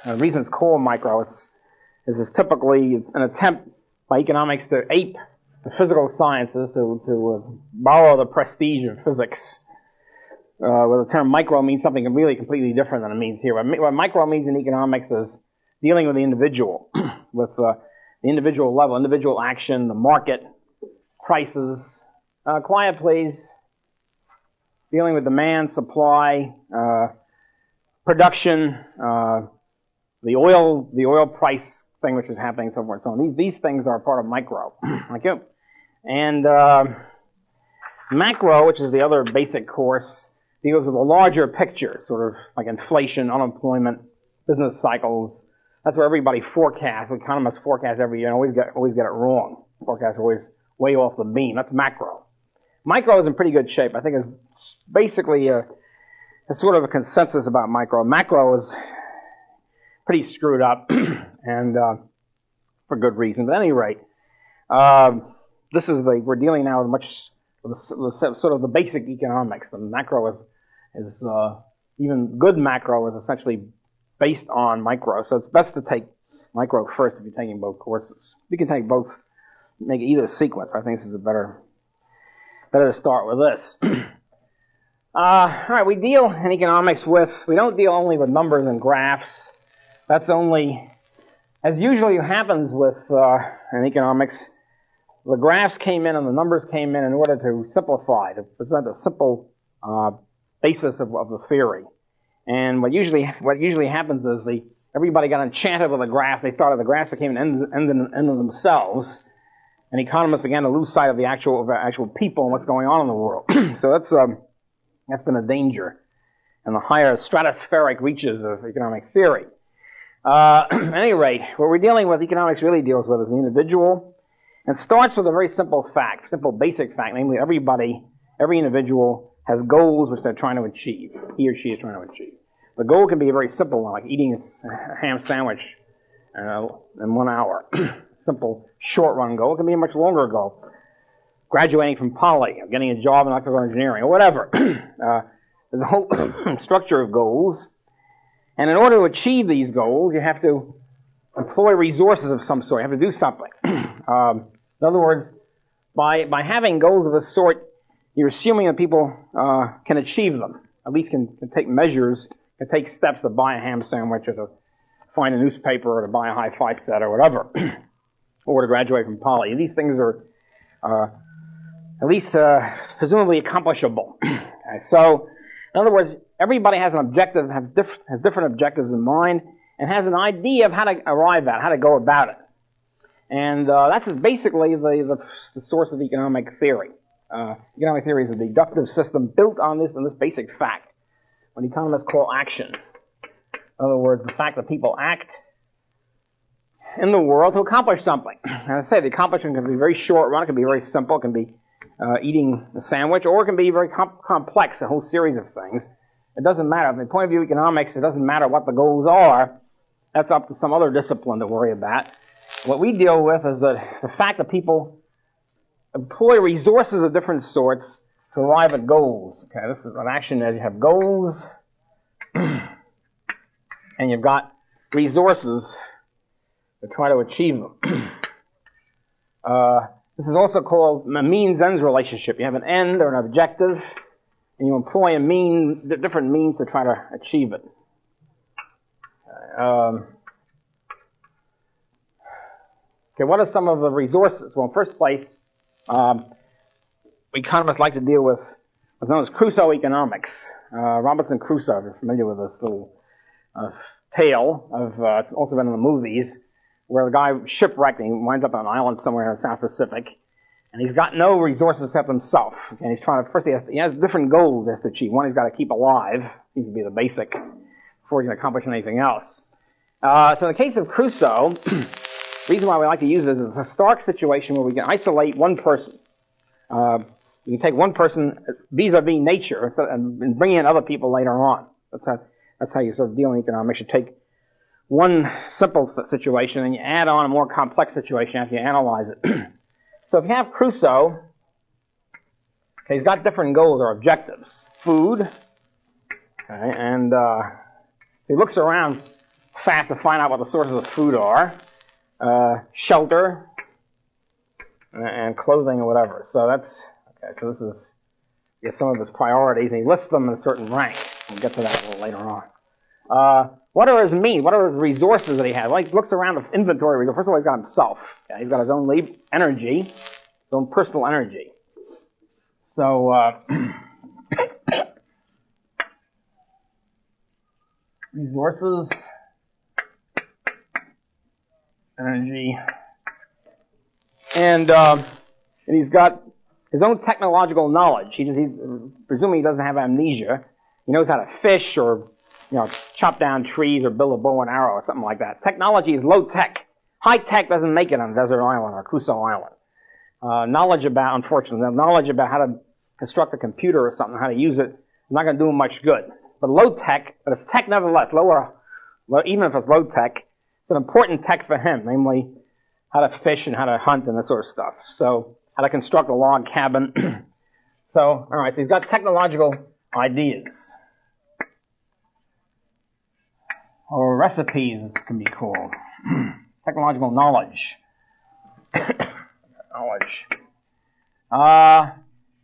The reason it's called micro is it's typically an attempt by economics to ape the physical sciences, to borrow the prestige of physics, where the term micro means something really completely different than it means here. What micro means in economics is dealing with the individual, with the individual level, individual action, the market, prices. Quiet, please. Dealing with demand, supply, production, the oil price thing which is happening, so forth and so on. These things are part of micro. Okay? And macro, which is the other basic course, deals with a larger picture, sort of like inflation, unemployment, business cycles. That's where everybody forecasts. Economists forecast every year and always get it wrong. Forecasts are always way off the beam. That's macro. Micro is in pretty good shape. I think it's basically a sort of a consensus about micro. Macro is pretty screwed up, and for good reason. But at any rate, we're dealing now with sort of the basic economics. The macro is even good macro is essentially based on micro. So it's best to take micro first if you're taking both courses. You can take both, make either sequence. I think this is better to start with this. All right, we deal in economics we don't deal only with numbers and graphs. That's only, as usually happens with in economics, the graphs came in and the numbers came in order to simplify, to present a simple basis of the theory. And what usually happens is everybody got enchanted with the graph. They thought the graphs became an end in themselves, and economists began to lose sight of the actual people and what's going on in the world. So that's been a danger in the higher stratospheric reaches of economic theory. At any rate, what we're dealing with, economics really deals with, is the individual, and starts with a very simple basic fact, namely every individual has goals which they're trying to achieve. He or she is trying to achieve. The goal can be a very simple one, like eating a ham sandwich in 1 hour. Simple, short-run goal. It can be a much longer goal. Graduating from Poly, or getting a job in electrical engineering, or whatever. There's a whole structure of goals. And in order to achieve these goals, you have to employ resources of some sort. You have to do something. In other words, by having goals of this sort, you're assuming that people can achieve them. At least can take measures, can take steps to buy a ham sandwich, or to find a newspaper, or to buy a hi-fi set, or whatever, or to graduate from Poly. These things are at least presumably accomplishable. Okay, so, in other words, everybody has an objective, has different objectives in mind, and has an idea of how to arrive at, how to go about it. And that's basically the source of economic theory. Economic theory is a deductive system built on this basic fact, what economists call action. In other words, the fact that people act in the world to accomplish something. And I say the accomplishment can be very short run, it can be very simple, it can be eating a sandwich, or it can be very complex, a whole series of things. It doesn't matter. From the point of view of economics, it doesn't matter what the goals are. That's up to some other discipline to worry about. What we deal with is the fact that people employ resources of different sorts to arrive at goals. Okay, this is an action that you have goals, and you've got resources to try to achieve them. This is also called a means-ends relationship. You have an end or an objective, and you employ different means to try to achieve it. Okay, what are some of the resources? Well, in first place, economists like to deal with what's known as Crusoe Economics. Robinson Crusoe, if you're familiar with this little tale it's also been in the movies, where the guy shipwrecked and he winds up on an island somewhere in the South Pacific, and he's got no resources except himself. And he's trying to, first he has different goals he has to achieve. One, he's got to keep alive, seems to be the basic, before he can accomplish anything else. So in the case of Crusoe, the reason why we like to use this is it's a stark situation where we can isolate one person. You can take one person vis-a-vis nature and bring in other people later on. That's how you sort of deal in economics. You take one simple situation and you add on a more complex situation after you analyze it. So if you have Crusoe, okay, he's got different goals or objectives. Food, okay, and he looks around fast to find out what the sources of food are, shelter, and clothing or whatever. So that's, okay, so this is some of his priorities, and he lists them in a certain rank. We'll get to that a little later on. What are his means? What are his resources that he has? Well, he looks around the inventory. First of all, he's got himself. Okay? He's got his own energy, his own personal energy. So, resources, energy, and he's got his own technological knowledge. He's presuming he doesn't have amnesia. He knows how to fish or, chop down trees or build a bow and arrow or something like that. Technology is low tech. High tech doesn't make it on a desert island or Crusoe Island. Knowledge about how to construct a computer or something, how to use it, is not going to do him much good. But low tech, but it's tech nevertheless, even if it's low tech, it's an important tech for him, namely how to fish and how to hunt and that sort of stuff. So, how to construct a log cabin. So, alright, so he's got technological ideas. Or recipes, it can be called. Technological knowledge.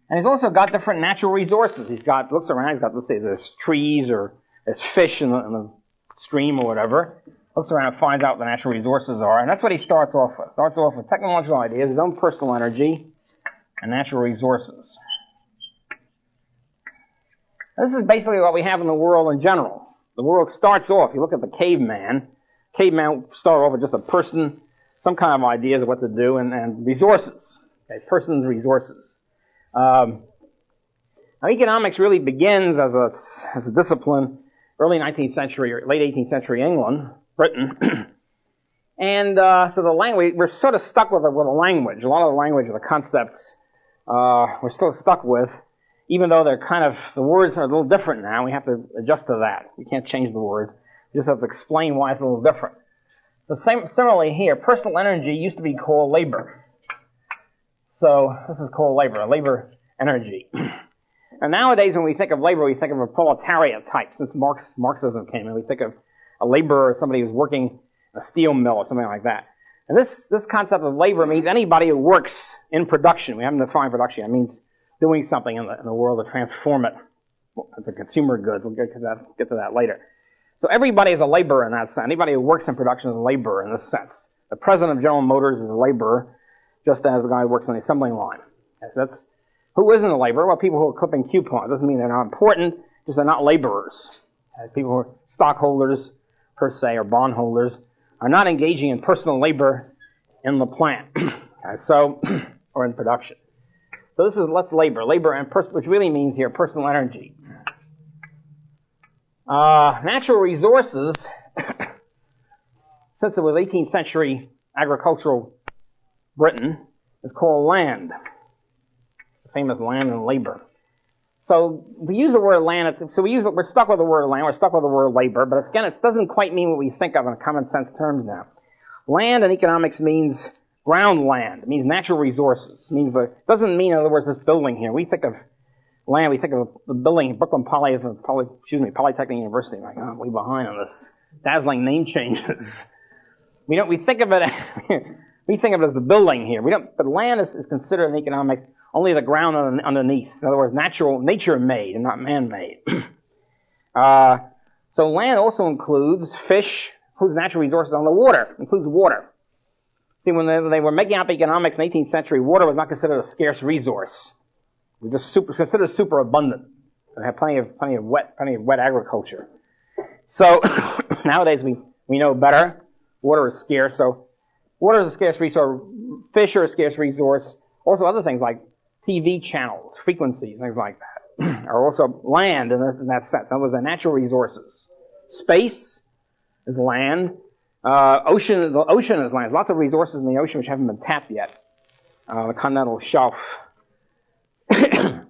And he's also got different natural resources. Looks around, let's say there's trees or there's fish in the stream or whatever. Looks around and finds out what the natural resources are. And that's what he starts off with. Starts off with technological ideas, his own personal energy, and natural resources. This is basically what we have in the world in general. The world starts off, you look at the caveman started off with just a person, some kind of ideas of what to do, and resources. Okay, person's resources. Now, economics really begins as a discipline early 19th century or late 18th century England, Britain. And so the language, we're sort of stuck with a language. A lot of the language of the concepts we're still stuck with, even though the words are a little different now. We have to adjust to that. We can't change the words. We just have to explain why it's a little different. Similarly here, personal energy used to be called labor. So this is called labor energy. And nowadays when we think of labor, we think of a proletariat type. Since Marxism came in, we think of a laborer, somebody who's working a steel mill or something like that. And this concept of labor means anybody who works in production. We haven't defined production. It means doing something in the world to transform it to consumer goods. We'll get to that later. So everybody is a laborer in that sense. Anybody who works in production is a laborer in this sense. The president of General Motors is a laborer, just as the guy who works on the assembly line. So who isn't a laborer? Well, people who are clipping coupons. Doesn't mean they're not important, just they're not laborers. People who are stockholders, per se, or bondholders, are not engaging in personal labor in the plant, or in production. So this is labor, and which really means here personal energy. Natural resources, since it was 18th century agricultural Britain, is called land. The famous land and labor. So we use the word land, we're stuck with the word land, we're stuck with the word labor, but again, it doesn't quite mean what we think of in common sense terms now. Land in economics means ground land. It means natural resources. It doesn't mean, in other words, this building here. We think of land, we think of the building, Brooklyn Polytechnic University. Like, I'm way behind on this. Dazzling name changes. We think of it as the building here. But land is considered in economics only the ground underneath. In other words, nature-made and not man-made. So land also includes fish, includes natural resources on the water, includes water. See, when they were making up economics in the 18th century, water was not considered a scarce resource. It was just considered super abundant. They had plenty of wet agriculture. So nowadays we know better. Water is scarce, so water is a scarce resource. Fish are a scarce resource. Also other things like TV channels, frequencies, things like that, are also land in that sense. In other words, they're natural resources. Space is land. The ocean is land. There's lots of resources in the ocean which haven't been tapped yet. The continental shelf.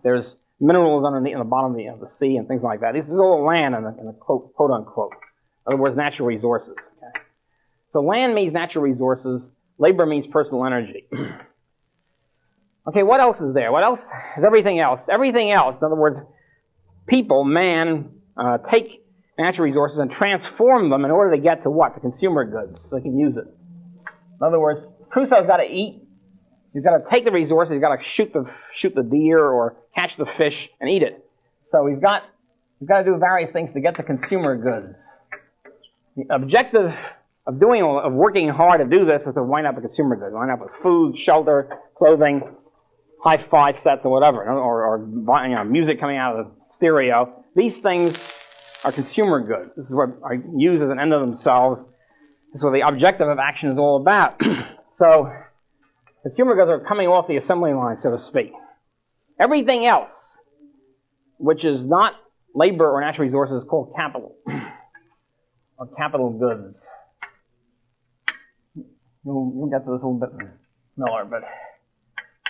There's minerals underneath in the bottom of the sea and things like that. This is all land in the quote unquote. In other words, natural resources. Okay? So land means natural resources. Labor means personal energy. Okay, what else is there? What else is everything else? Everything else, in other words, people, man, take natural resources and transform them in order to get to what? The consumer goods, so they can use it. In other words, Crusoe's got to eat. He's got to take the resources. He's got to shoot the deer or catch the fish and eat it. So he's got to do various things to get the consumer goods. The objective of working hard to do this is to wind up with consumer goods. Wind up with food, shelter, clothing, hi-fi sets or whatever, or music coming out of the stereo. These things are consumer goods. This is what are used as an end of themselves. This is what the objective of action is all about. So, consumer goods are coming off the assembly line, so to speak. Everything else, which is not labor or natural resources, is called capital, or capital goods. We'll get to this a little bit, Miller, but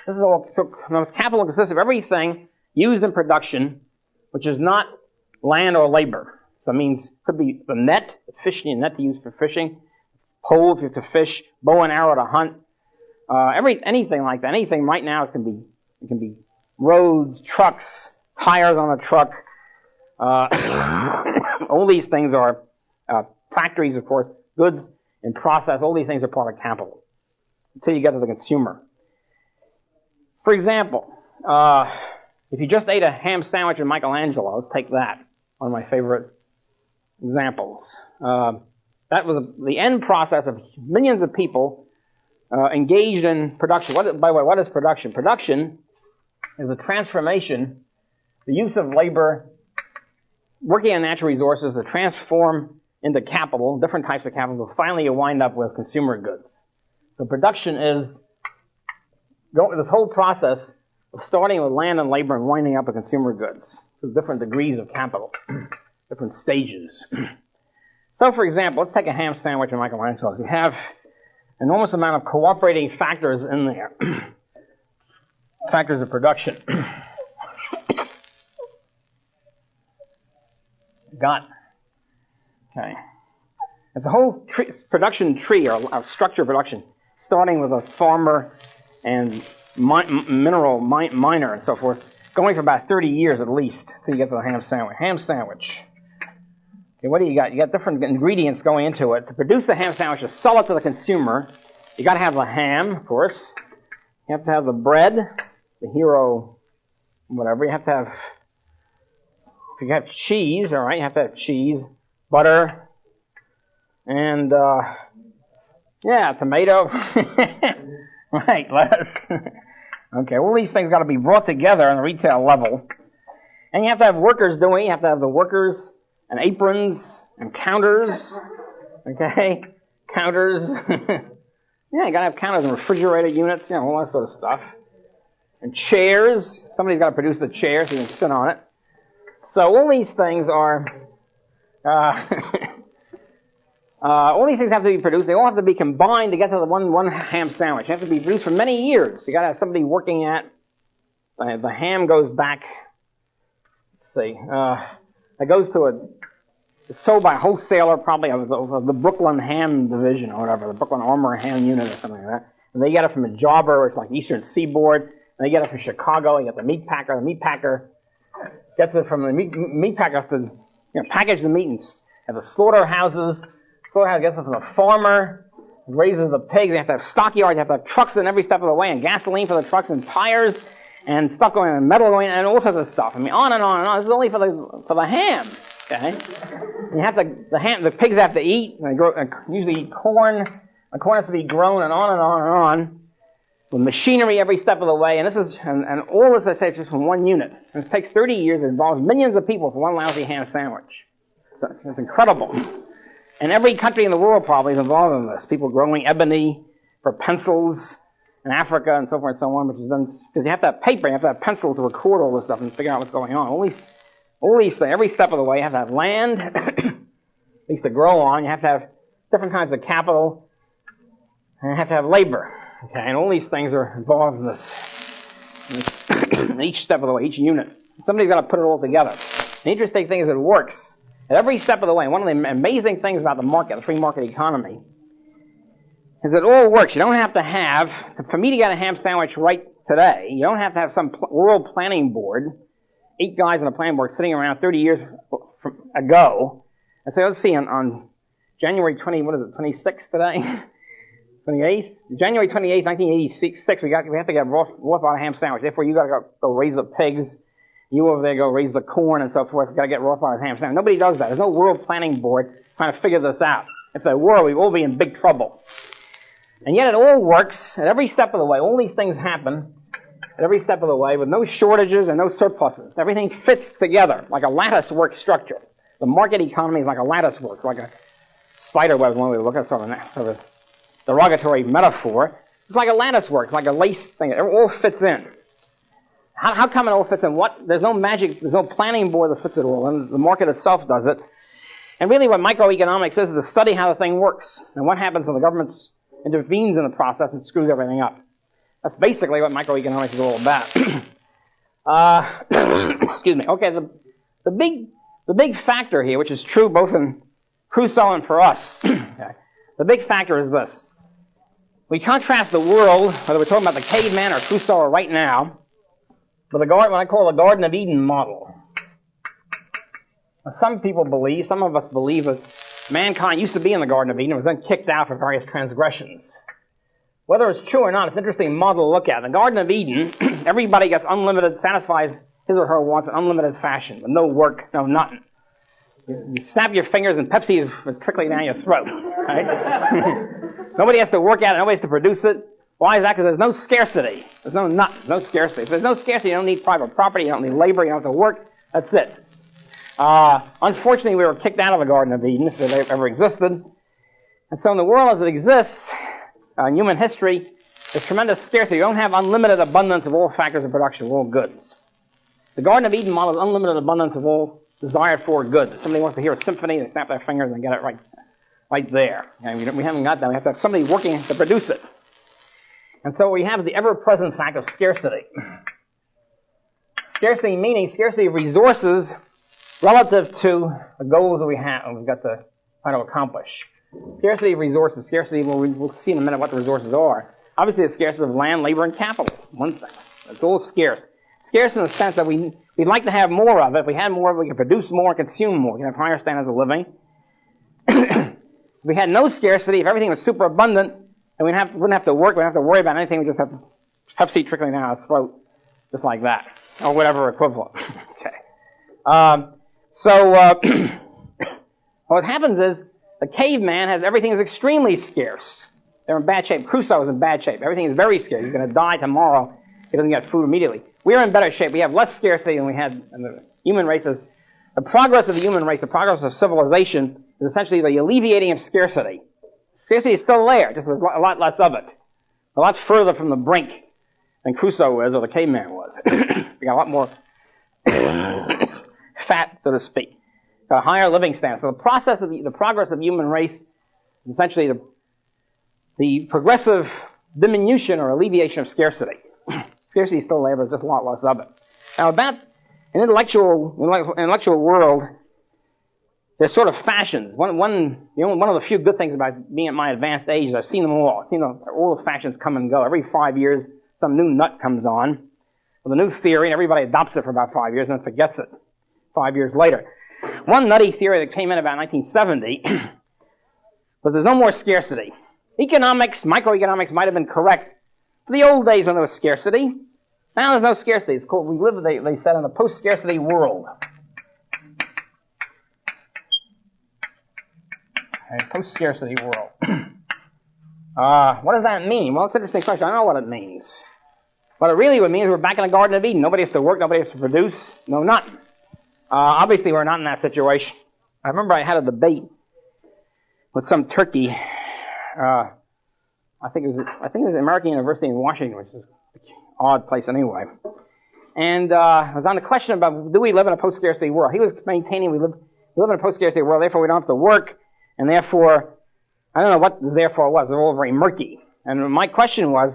this is all. So, capital consists of everything used in production, which is not land or labor. So it means it could be the net, the fishing net to use for fishing, pole if you have to fish, bow and arrow to hunt, anything like that. Anything right now it can be roads, trucks, tires on a truck. All these things are factories, of course, goods in process. All these things are part of capital until you get to the consumer. For example, if you just ate a ham sandwich with Michelangelo, let's take that, one of my favorite examples. That was the end process of millions of people engaged in production. By the way, what is production? Production is a transformation, the use of labor, working on natural resources to transform into capital, different types of capital, so finally you wind up with consumer goods. So production is this whole process of starting with land and labor and winding up with consumer goods. With different degrees of capital, different stages. So, for example, let's take a ham sandwich in Michelangelo. You have an enormous amount of cooperating factors in there. Factors of production. Okay. It's a whole production tree, or structure of production, starting with a farmer and mineral miner and so forth, going for about 30 years at least till you get to the ham sandwich. Ham sandwich. Okay, what do you got? You got different ingredients going into it. To produce the ham sandwich, to sell it to the consumer, you got to have the ham, of course. You have to have the bread, the hero, whatever. You have to have, if you have cheese, all right, you have to have cheese, butter, and, tomato. Right, lettuce. Okay, all these things got to be brought together on the retail level. And you have to have workers doing it. You have to have the workers and aprons and counters. Okay? Counters. Yeah, you got to have counters and refrigerator units, all that sort of stuff. And chairs. Somebody's got to produce the chair so you can sit on it. So all these things are... all these things have to be produced. They all have to be combined to get to the one ham sandwich. They have to be produced for many years. You got to have somebody working at. The ham goes back. Let's see. It goes to it's sold by a wholesaler, probably of the Brooklyn Ham Division or whatever, the Brooklyn Armor Ham Unit or something like that. And they get it from a jobber, it's like Eastern Seaboard. And they get it from Chicago. You get the meat packer. The meat packer gets it from the meat packer to package the meat at the slaughterhouses. Slaughterhouse gets it from the farmer, raises the pigs. You have to have stockyards. You have to have trucks in every step of the way, and gasoline for the trucks, and tires, and stuff going, and metal going, and all sorts of stuff. I mean, on and on and on. This is only for the ham. Okay, and you have the pigs have to eat. And they usually eat corn. The corn has to be grown, and on and on and on. With machinery every step of the way, and all this I say is just from one unit. And it takes 30 years. It involves millions of people for one lousy ham sandwich. So it's incredible. And every country in the world probably is involved in this. People growing ebony for pencils in Africa and so forth and so on, which is done because you have to have paper, you have to have pencils to record all this stuff and figure out what's going on. All these things, every step of the way, you have to have land, at least to grow on. You have to have different kinds of capital, and you have to have labor. Okay, and all these things are involved in this in each step of the way, each unit. Somebody's got to put it all together. The interesting thing is it works. At every step of the way, one of the amazing things about the market, the free market economy, is it all works. You don't have to have, for me to get a ham sandwich right today, you don't have to have some world planning board, 8 guys on a planning board sitting around 30 years ago, And so let's see, on January 26th today? 28th? January 28th, 1986, we have to get Rothbard ham sandwich. Therefore, you got to go raise the pigs. You over there go raise the corn and so forth. We've got to get Rothbard ham sandwich. Nobody does that. There's no world planning board trying to figure this out. If there were, we'd all be in big trouble. And yet it all works at every step of the way. All these things happen at every step of the way with no shortages and no surpluses. Everything fits together like a lattice work structure. The market economy is like a lattice work, like a spider web, when we look at sort of derogatory metaphor. It's like a lattice work, like a lace thing. It all fits in. How come it all fits in? There's no magic, there's no planning board that fits it all, and the market itself does it. And really what microeconomics is to study how the thing works, and what happens when the government intervenes in the process and screws everything up. That's basically what microeconomics is all about. Excuse me. Okay, the big factor here, which is true both in Crusoe and for us, okay, the big factor is this. We contrast the world, whether we're talking about the caveman or Crusoe or right now, with what I call the Garden of Eden model. Now, some of us believe that mankind used to be in the Garden of Eden and was then kicked out for various transgressions. Whether it's true or not, it's an interesting model to look at. In the Garden of Eden, everybody gets satisfies his or her wants in unlimited fashion, with no work, no nothing. You snap your fingers and Pepsi is trickling down your throat. Right? Nobody has to work at it, nobody has to produce it. Why is that? Because there's no scarcity. There's no scarcity. If there's no scarcity, you don't need private property, you don't need labor, you don't have to work. That's it. Unfortunately, we were kicked out of the Garden of Eden, if it ever existed. And so in the world as it exists, in human history, there's tremendous scarcity. You don't have unlimited abundance of all factors of production, of all goods. The Garden of Eden model is unlimited abundance of all desired for goods. If somebody wants to hear a symphony, they snap their fingers and get it right there. And we haven't got that. We have to have somebody working to produce it. And so we have the ever-present fact of scarcity. Scarcity meaning scarcity of resources relative to the goals that we've got to try to accomplish. Scarcity of resources. Scarcity, we'll see in a minute what the resources are. Obviously, the scarcity of land, labor, and capital. One thing. It's all scarce. Scarce in the sense that we'd like to have more of it. If we had more of it, we could produce more, consume more. We can have higher standards of living. If we had no scarcity, if everything was super abundant, then we wouldn't have to work, we wouldn't have to worry about anything, we just have Pepsi trickling down our throat, just like that, or whatever equivalent. Okay. What happens is, the caveman has everything is extremely scarce. They're in bad shape. Crusoe is in bad shape. Everything is very scarce. He's going to die tomorrow. He doesn't get food immediately. We're in better shape. We have less scarcity than we had in the human races. The progress of the human race, the progress of civilization, is essentially the alleviating of scarcity. Scarcity is still there, just there's a lot less of it. A lot further from the brink than Crusoe was or the caveman was. We got a lot more fat, so to speak. Got a higher living standard. So the progress of the human race is essentially the progressive diminution or alleviation of scarcity. Scarcity is still there, but there's just a lot less of it. Now, about an intellectual world, there's sort of fashions. One of the few good things about being at my advanced age is I've seen them all. I've seen all the fashions come and go. Every 5 years, some new nut comes on with a new theory, and everybody adopts it for about 5 years and then forgets it 5 years later. One nutty theory that came in about 1970 was there's no more scarcity. Microeconomics might have been correct for the old days when there was scarcity. Now there's no scarcity. It's called, we live, they said, in a post-scarcity world. A post-scarcity world. What does that mean? Well, it's an interesting question. I don't know what it means. What it really would mean is we're back in the Garden of Eden. Nobody has to work. Nobody has to produce. No, nothing. Obviously, we're not in that situation. I remember I had a debate with some Turkey. I think it was American University in Washington, which is an odd place anyway. And it was on the question about, do we live in a post-scarcity world? He was maintaining we live in a post-scarcity world, therefore we don't have to work, and therefore, I don't know what this therefore was. They're all very murky. And my question was,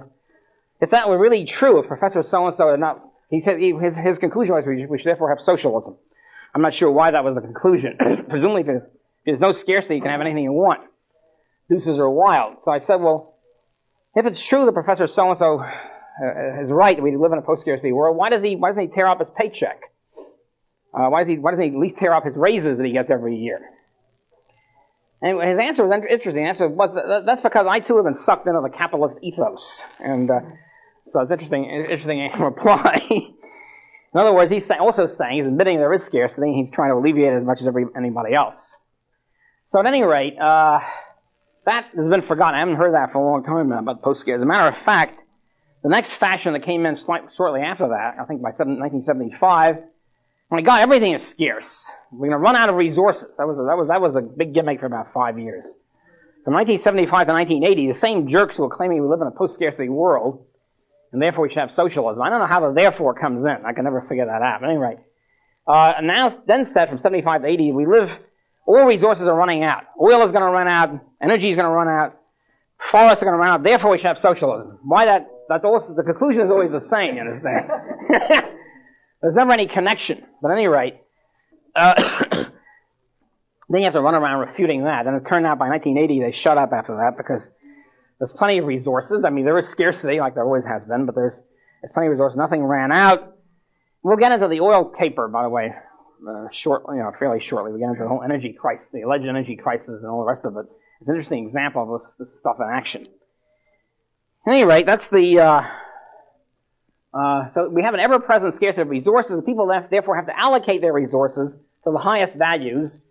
if that were really true, if Professor so-and-so had not, he said his conclusion was we should therefore have socialism. I'm not sure why that was the conclusion. Presumably, if there's no scarcity, you can have anything you want. Deuces are wild. So I said, well, if it's true that Professor so-and-so is right that we live in a post-scarcity world, why doesn't he tear up his paycheck? Why doesn't he at least tear up his raises that he gets every year? Anyway, his answer was interesting. The answer was, that's because I too have been sucked into the capitalist ethos. And so it's interesting reply. In other words, he's also saying, he's admitting there is scarcity, and he's trying to alleviate it as much as anybody else. So at any rate, that has been forgotten. I haven't heard that for a long time now about post-scarcity. As a matter of fact, the next fashion that came in shortly after that, I think by 1975, my God, everything is scarce. We're going to run out of resources. That was a big gimmick for about 5 years. From 1975 to 1980, the same jerks who were claiming we live in a post-scarcity world, and therefore we should have socialism. I don't know how the therefore comes in. I can never figure that out. But anyway, and now then said from 75 to 80, all resources are running out. Oil is going to run out. Energy is going to run out. Forests are going to run out. Therefore we should have socialism. Why that? That's also, the conclusion is always the same, you understand? There's never any connection. But at any rate, then you have to run around refuting that. And it turned out by 1980 they shut up after that because there's plenty of resources. I mean, there is scarcity like there always has been, but there's plenty of resources. Nothing ran out. We'll get into the oil caper, by the way, fairly shortly. We get into the whole energy crisis, the alleged energy crisis and all the rest of it. It's an interesting example of this stuff in action. At any rate, that's the... so we have an ever-present scarcity of resources. People therefore have to allocate their resources to the highest values,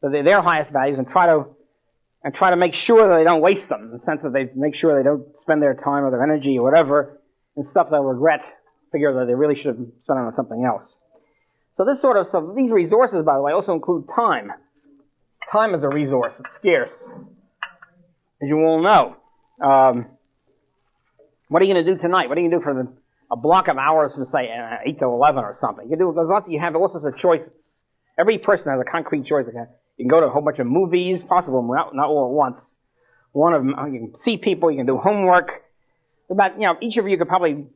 to their highest values, and try to make sure that they don't waste them, in the sense that they make sure they don't spend their time or their energy or whatever in stuff they'll regret, figure that they really should have spent on something else. So these resources, by the way, also include time. Time is a resource. It's scarce, as you all know. What are you going to do tonight? What are you going to do for a block of hours from, say, 8 to 11 or something? You have all sorts of choices. Every person has a concrete choice. You can go to a whole bunch of movies, possible, not all at once. You can see people, you can do homework. Each of you could probably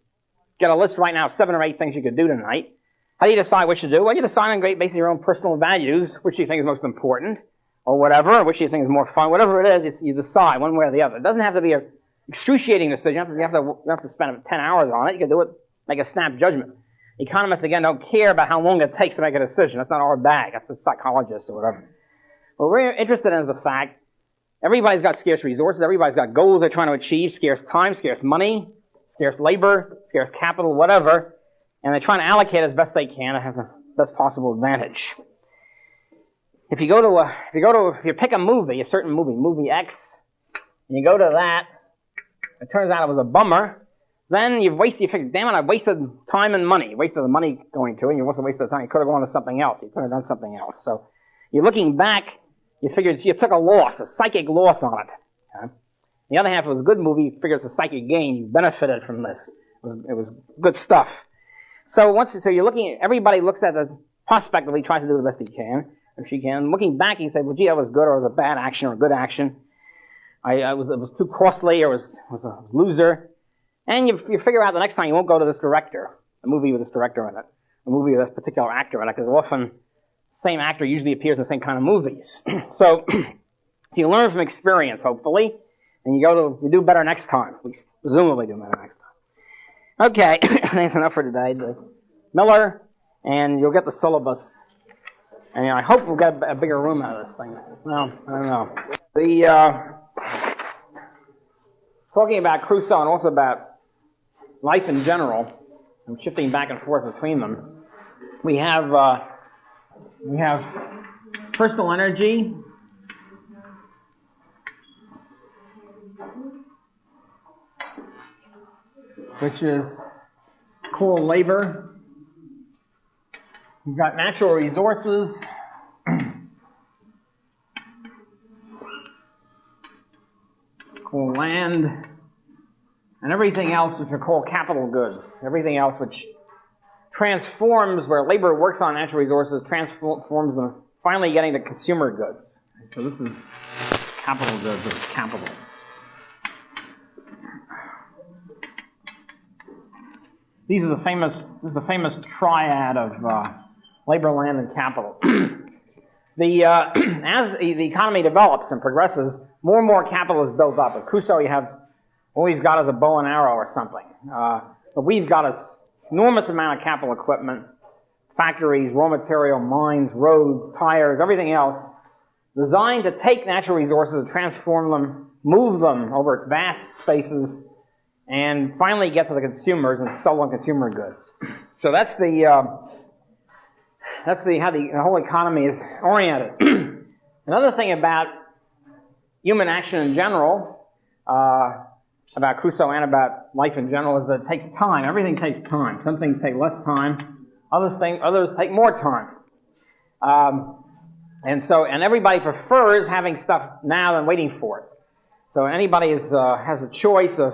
get a list right now of 7 or 8 things you could do tonight. How do you decide what you do? Well, you decide on based on your own personal values, which you think is most important, or whatever, which you think is more fun. Whatever it is, you decide one way or the other. It doesn't have to be an excruciating decision. You have to spend 10 hours on it. You can do it, make a snap judgment. Economists, again, don't care about how long it takes to make a decision. That's not our bag. That's the psychologists or whatever. What we're interested in is the fact everybody's got scarce resources. Everybody's got goals they're trying to achieve, scarce time, scarce money, scarce labor, scarce capital, whatever. And they're trying to allocate as best they can to have the best possible advantage. If you pick a movie, a certain movie X, and you go to that, it turns out it was a bummer, then you figure, damn it, I've wasted time and money. You wasted the money going to it, and you also wasted the time. You could have gone to something else. You could have done something else. So you're looking back, you figured you took a loss, a psychic loss on it. Okay? The other half, it was a good movie, you figured it's a psychic gain. You benefited from this. It was good stuff. So you're looking, everybody looks at the prospectively, tries to do the best he can, or she can. Looking back, you say, well, gee, that was good, or it was a bad action, or a good action. It was too costly, or it was a loser. And you figure out the next time you won't go to this director, a movie with this director in it, a movie with this particular actor in it, because often the same actor usually appears in the same kind of movies. So you learn from experience, hopefully, and you do better next time, at least presumably do better next time. Okay, that's enough for today. Miller, and you'll get the syllabus. And I hope we'll get a bigger room out of this thing. No, I don't know. Talking about Crusoe and also about life in general, and shifting back and forth between them, we have personal energy, which is called labor. We've got natural resources, called land, and everything else which are called capital goods. Everything else which transforms, where labor works on natural resources, transforms them, finally getting to consumer goods. So this is capital goods, or capital. This is the famous triad of labor, land, and capital. As the economy develops and progresses, more and more capital is built up. At Crusoe, all he's got is a bow and arrow or something. But we've got an enormous amount of capital equipment, factories, raw material, mines, roads, tires, everything else. designed to take natural resources and transform them, move them over vast spaces, and finally get to the consumers and sell them consumer goods. So that's how the whole economy is oriented. Another thing about human action in general, about Crusoe and about life in general, is that it takes time. Everything takes time. Some things take less time. Others take more time. And everybody prefers having stuff now than waiting for it. So anybody has a choice of,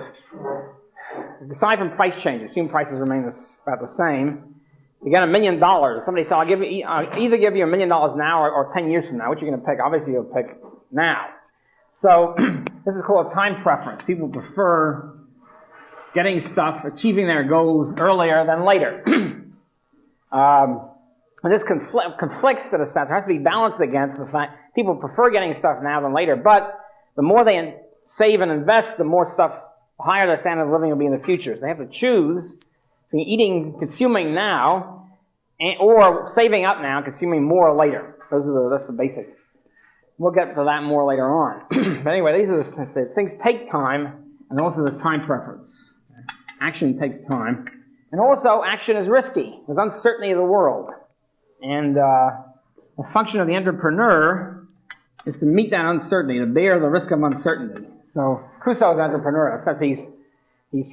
aside from price changes, assume prices remain about the same. You get $1 million. Somebody says, I'll either give you $1 million now or 10 years from now. What are you going to pick? Obviously, you'll pick now. So this is called a time preference. People prefer getting stuff, achieving their goals earlier than later. And this conflicts, in a sense. It has to be balanced against the fact people prefer getting stuff now than later, but the more they save and invest, the more stuff, higher their standard of living will be in the future. So they have to choose between consuming now, or saving up now, consuming more later. That's the basic. We'll get to that more later on. But anyway, these are the things take time, and also there's time preference. Action takes time. And also, action is risky. There's uncertainty of the world. And the function of the entrepreneur is to meet that uncertainty, to bear the risk of uncertainty. So Crusoe's an entrepreneur. In a sense, he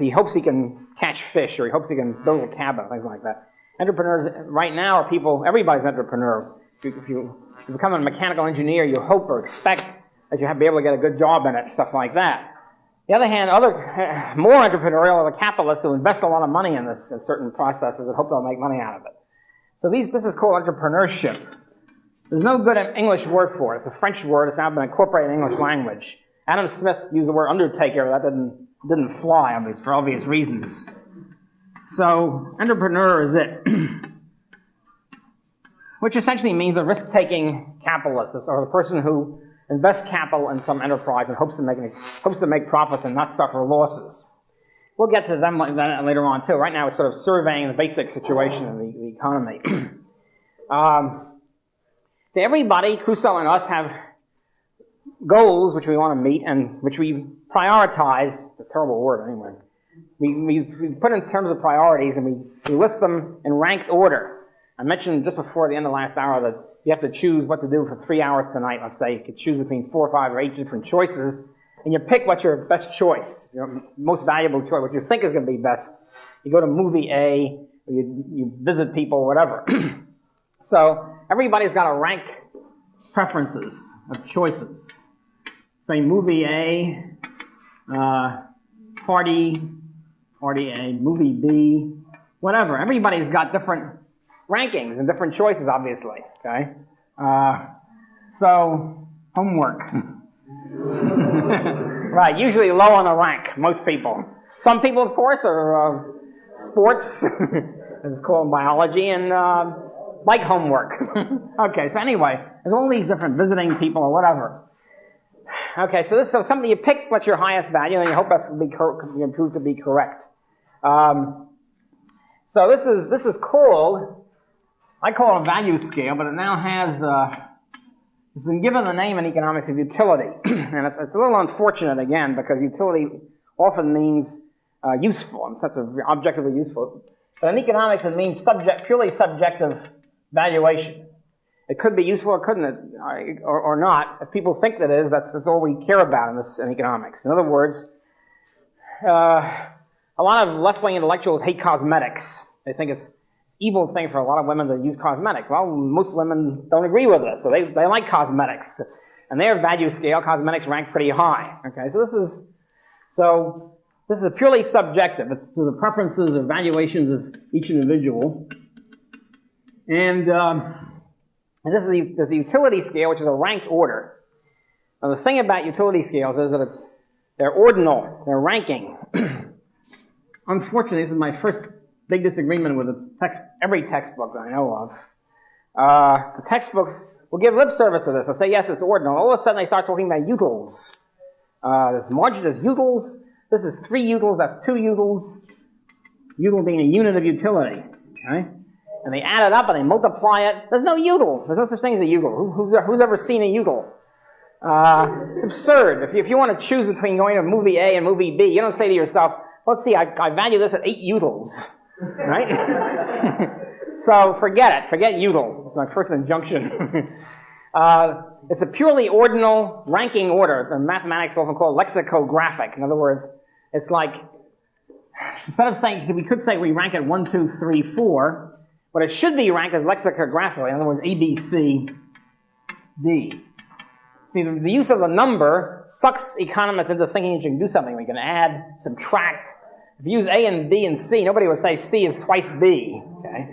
hopes he can catch fish, or he hopes he can build a cabin, things like that. Entrepreneurs right now are people, everybody's an entrepreneur. If you become a mechanical engineer, you hope or expect that you'll be able to get a good job in it, stuff like that. On the other hand, more entrepreneurial are the capitalists who invest a lot of money in certain processes and hope they'll make money out of it. So this is called entrepreneurship. There's no good English word for it. It's a French word. It's now been incorporated in English language. Adam Smith used the word undertaker. That didn't fly, for obvious reasons. So entrepreneur is it. Which essentially means the risk-taking capitalist, or the person who invests capital in some enterprise and hopes to make profits and not suffer losses. We'll get to them later on too. Right now, we're sort of surveying the basic situation of the economy. To everybody, Crusoe and us have goals which we want to meet and which we prioritize. It's a terrible word, anyway. We put in terms of priorities and we list them in ranked order. I mentioned just before the end of the last hour that you have to choose what to do for 3 hours tonight. Let's say you could choose between 4, 5, or 8 different choices, and you pick what's your best choice, your most valuable choice, what you think is going to be best. You go to movie A, or you visit people, whatever. So everybody's got to rank preferences of choices. Say movie A, party A, movie B, whatever. Everybody's got different rankings and different choices, obviously, okay? So, homework. Right, usually low on the rank, most people. Some people, of course, are sports, it's called biology, and like homework. Okay, so anyway, there's all these different visiting people or whatever. Okay, so something you pick what's your highest value, and you hope that's going to be proved to be correct. So this is called, I call it a value scale, but it now has, it's been given the name in economics of utility. And it's a little unfortunate, again, because utility often means useful, in the sense of objectively useful. But in economics, it means purely subjective valuation. It could be useful or couldn't it, or not. If people think that it is, that's all we care about in economics. In other words, a lot of left-wing intellectuals hate cosmetics. They think it's evil thing for a lot of women to use cosmetics. Well, most women don't agree with this, so they like cosmetics. And their value scale, cosmetics rank pretty high. Okay, so this is purely subjective. It's to the preferences or valuations of each individual. And this is the utility scale, which is a ranked order. Now, the thing about utility scales is that they're ordinal, they're ranking. Unfortunately, this is my first big disagreement with every textbook that I know of. The textbooks will give lip service to this. They'll say, yes, it's ordinal. All of a sudden, they start talking about utils. There's margin, there's utils. This is 3 utils, that's 2 utils. Util being a unit of utility. Okay? and they add it up and they multiply it. There's no util. There's no such thing as a util. Who's ever seen a util? It's absurd. If you want to choose between going to movie A and movie B, you don't say to yourself, let's see, I value this at 8 utils. Right? So forget it. Forget util. It's my first injunction. It's a purely ordinal ranking order. The mathematics often called lexicographic. In other words, it's like, instead of saying, we could say we rank it 1, 2, 3, 4, but it should be ranked as lexicographically. In other words, A, B, C, D. See, the use of a number sucks economists into thinking you can do something. We can add, subtract. If you use A and B and C, nobody would say C is twice B. Okay?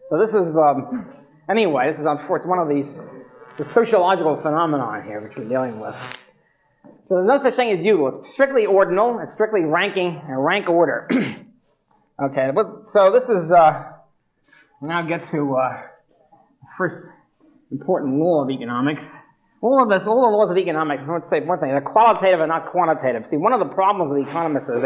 So this is, anyway, this is unfortunate. It's one of these, the sociological phenomenon here which we're dealing with. So there's no such thing as util. It's strictly ordinal. It's strictly ranking, a rank order. Okay, so this is, we'll now get to the first important law of economics. All the laws of economics, let's say one thing, they're qualitative and not quantitative. See, one of the problems with economists is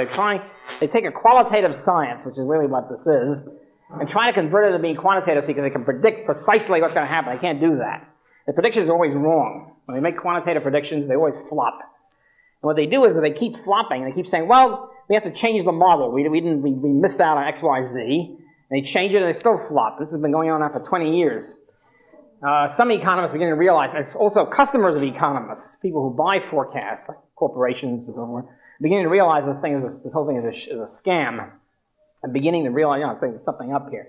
they take a qualitative science, which is really what this is, and try to convert it to being quantitative because they can predict precisely what's going to happen. They can't do that. The predictions are always wrong. When they make quantitative predictions, they always flop. And what they do is they keep flopping. They keep saying, well, we have to change the model. We missed out on X, Y, Z. And they change it and they still flop. This has been going on now for 20 years. Some economists begin to realize, it's also customers of economists, people who buy forecasts, like corporations and so forth, beginning to realize this whole thing is a scam, and beginning to realize, there's something up here.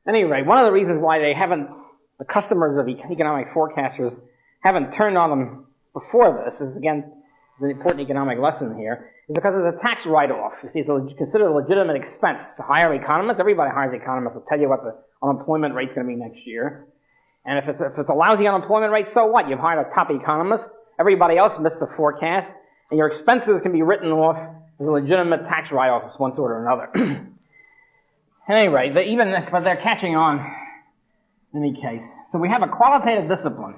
Anyway, one of the reasons why the customers of economic forecasters haven't turned on them before this is, again, an important economic lesson here, is because it's a tax write-off. You see, it's considered a legitimate expense to hire economists. Everybody hires economists to tell you what the unemployment rate's going to be next year. And if it's a lousy unemployment rate, so what? You've hired a top economist. Everybody else missed the forecast. And your expenses can be written off as a legitimate tax write-off of one sort or another. Anyway, but they're catching on in any case. So we have a qualitative discipline.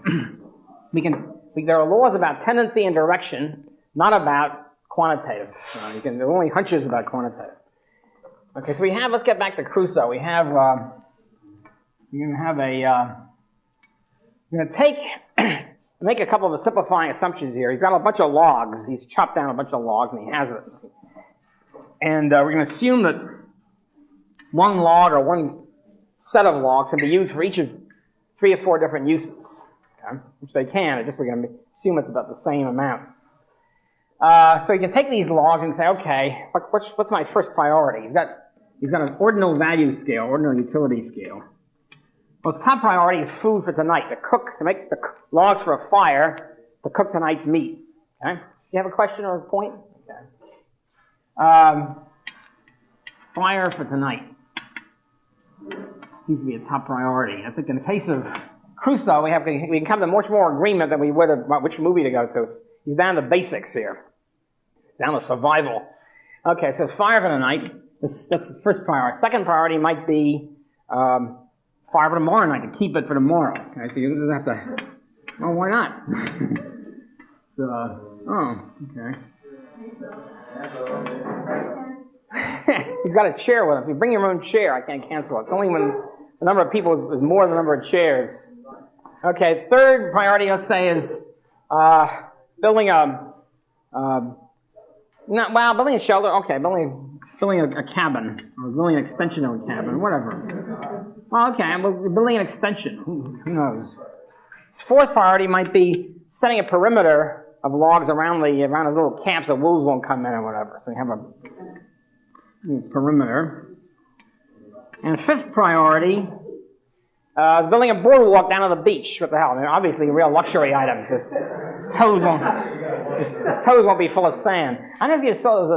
There are laws about tendency and direction, not about quantitative. There are only hunches about quantitative. Okay, so let's get back to Crusoe. We're going to make a couple of simplifying assumptions here. He's got a bunch of logs. He's chopped down a bunch of logs, and he has it. And we're going to assume that one log or one set of logs can be used for each of 3 or 4 different uses, okay? Which they can. We're going to assume it's about the same amount. So you can take these logs and say, okay, what's my first priority? He's got an ordinal value scale, ordinal utility scale. Well, his top priority is food for tonight, to make the logs for a fire to cook tonight's meat. Okay? Do you have a question or a point? Okay. Fire for tonight seems to be a top priority. I think in the case of Crusoe, we can come to much more agreement than we would about which movie to go to. He's down to basics here. Down to survival. Okay, so fire for tonight. That's the first priority. Second priority might be fire for tomorrow night, to keep it for tomorrow. Okay, so you just have to, well, why not? Okay. He's got a chair with him. If you bring your own chair, I can't cancel it. It's only when the number of people is more than the number of chairs. Okay, third priority, let's say, is building building a shelter. Okay, building a cabin, or building an extension of a cabin, whatever. Well, okay, we're building an extension. Who knows? His fourth priority might be setting a perimeter of logs around the little camp so wolves won't come in or whatever. So you have a perimeter. And fifth priority is building a boardwalk down to the beach. What the hell? I mean, obviously, real luxury items. His toes won't be full of sand. I don't know if you saw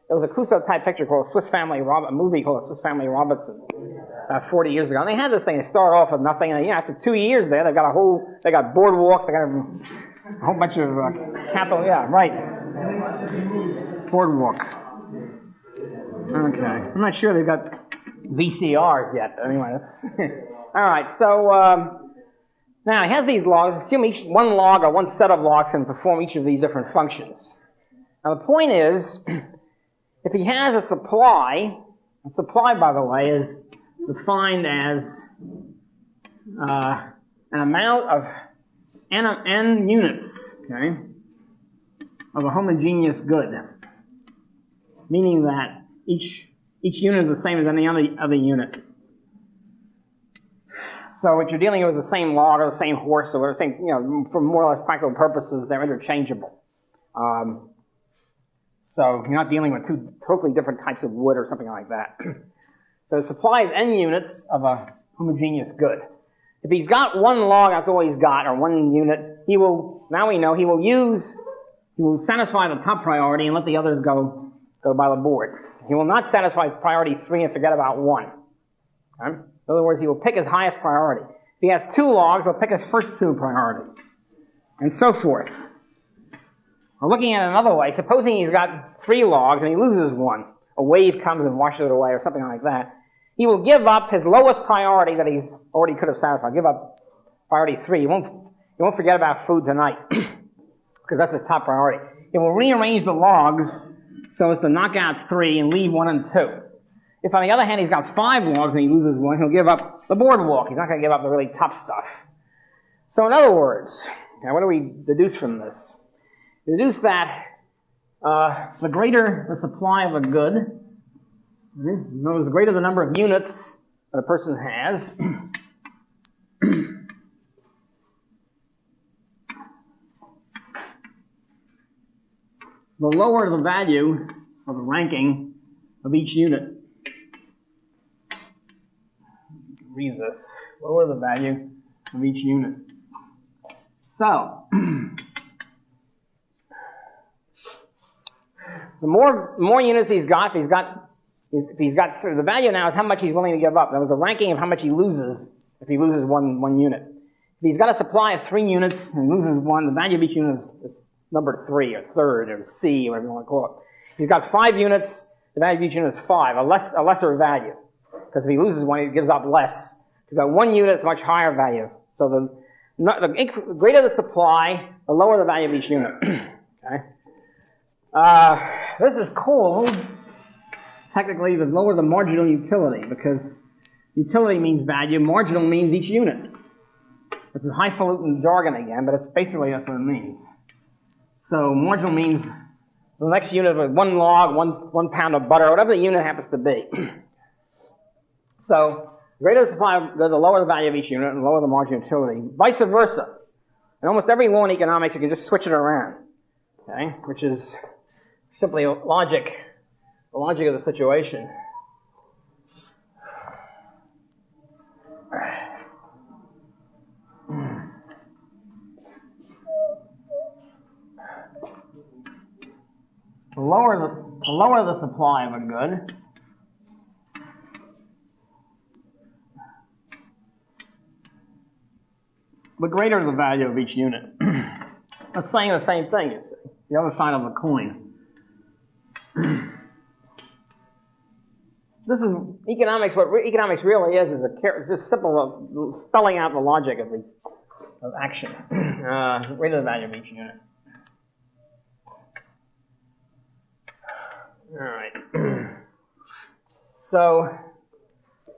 there was a Crusoe-type picture called a movie called Swiss Family Robinson, 40 years ago. And they had this thing. They started off with nothing, and after 2 years there, they got boardwalks, they got a whole bunch of capital. Yeah, right. Boardwalk. Okay. I'm not sure they've got VCRs yet. But anyway, that's all right. So now he has these logs. Assume each one log or one set of logs can perform each of these different functions. Now the point is, if he has a supply, by the way, is defined as an amount of n units, okay, of a homogeneous good, meaning that each unit is the same as any other unit. So what you're dealing with is the same log or the same horse or the same, for more or less practical purposes, they're interchangeable. So you're not dealing with two totally different types of wood or something like that. So it supplies n units of a homogeneous good. If he's got one log, that's all he's got, or one unit, now we know he will satisfy the top priority and let the others go by the board. He will not satisfy priority 3 and forget about 1. Okay? In other words, he will pick his highest priority. If he has 2 logs, he'll pick his first 2 priorities, and so forth. Or looking at it another way, supposing he's got 3 logs and he loses one, a wave comes and washes it away or something like that, he will give up his lowest priority that he's already could have satisfied. Give up priority 3. He won't forget about food tonight, because that's his top priority. He will rearrange the logs so as to knock out 3 and leave 1 and 2. If, on the other hand, he's got 5 logs and he loses one, he'll give up the boardwalk. He's not going to give up the really tough stuff. So in other words, now what do we deduce from this? We deduce that the greater the supply of a good, the greater the number of units that a person has, the lower the value of the ranking of each unit. Read this. Lower the value of each unit. So, the more units he's got, the value now is how much he's willing to give up. That was the ranking of how much he loses if he loses one unit. If he's got a supply of 3 units and he loses one, the value of each unit is number 3 or third or C, whatever you want to call it. If he's got 5 units, the value of each unit is 5, a lesser value. Because if he loses one, he gives up less. If he's got 1 unit, it's much higher value. So the greater the supply, the lower the value of each unit. Okay? This is called, technically, the lower the marginal utility, because utility means value, marginal means each unit. It's a highfalutin jargon again, but it's basically that's what it means. So marginal means the next unit with 1 log, 1 pound of butter, whatever the unit happens to be. So the greater the supply, the lower the value of each unit, and the lower the marginal utility. Vice versa. In almost every law in economics, you can just switch it around, okay? Which is simply the logic of the situation. The lower the supply of a good, the greater the value of each unit. That's saying the same thing, you see. The other side of the coin. This is economics. What economics really is it's just simple spelling out the logic of action. Greater the value of each unit. All right. So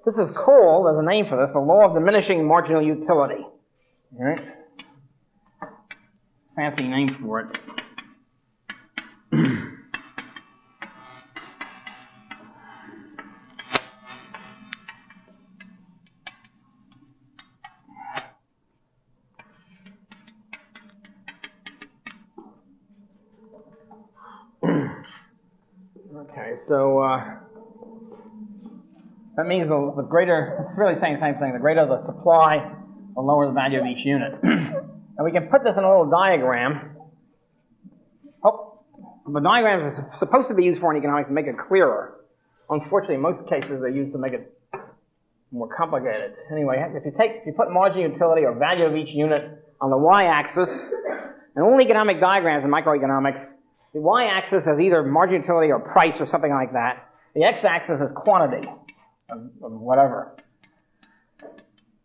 this is called, there's a name for this, the law of diminishing marginal utility. All right. Fancy name for it. Okay, so that means the greater, it's really saying the same thing, the greater the supply, the lower the value of each unit. And we can put this in a little diagram. The diagrams are supposed to be used for in economics to make it clearer. Unfortunately, in most cases, they're used to make it more complicated. Anyway, if you put marginal utility or value of each unit on the y-axis, and all economic diagrams in microeconomics, the y-axis has either marginal utility or price or something like that. The x-axis is quantity of whatever.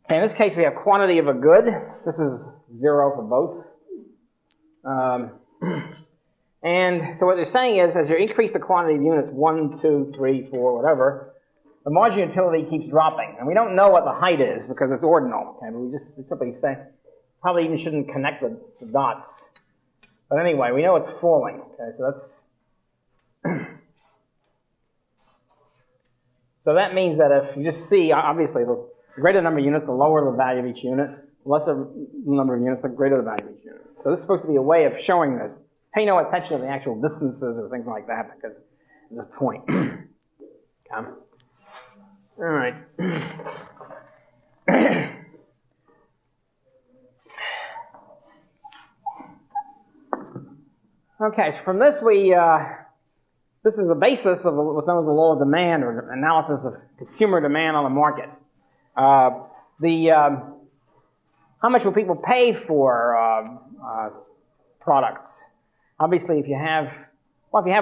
Okay, in this case, we have quantity of a good. This is 0 for both. And so what they're saying is, as you increase the quantity of units, 1, 2, 3, 4, whatever, the marginal utility keeps dropping. And we don't know what the height is because it's ordinal. Okay, but we simply say, probably even shouldn't connect the dots. But anyway, we know it's falling. Okay, so that's so that means that if you just see, obviously, the greater the number of units, the lower the value of each unit. The lesser the number of units, the greater the value of each unit. So this is supposed to be a way of showing this. Pay no attention to the actual distances or things like that because at this point. All right. Okay, so from this this is the basis of what's known as the law of demand or analysis of consumer demand on the market. How much will people pay for products? Obviously, if you have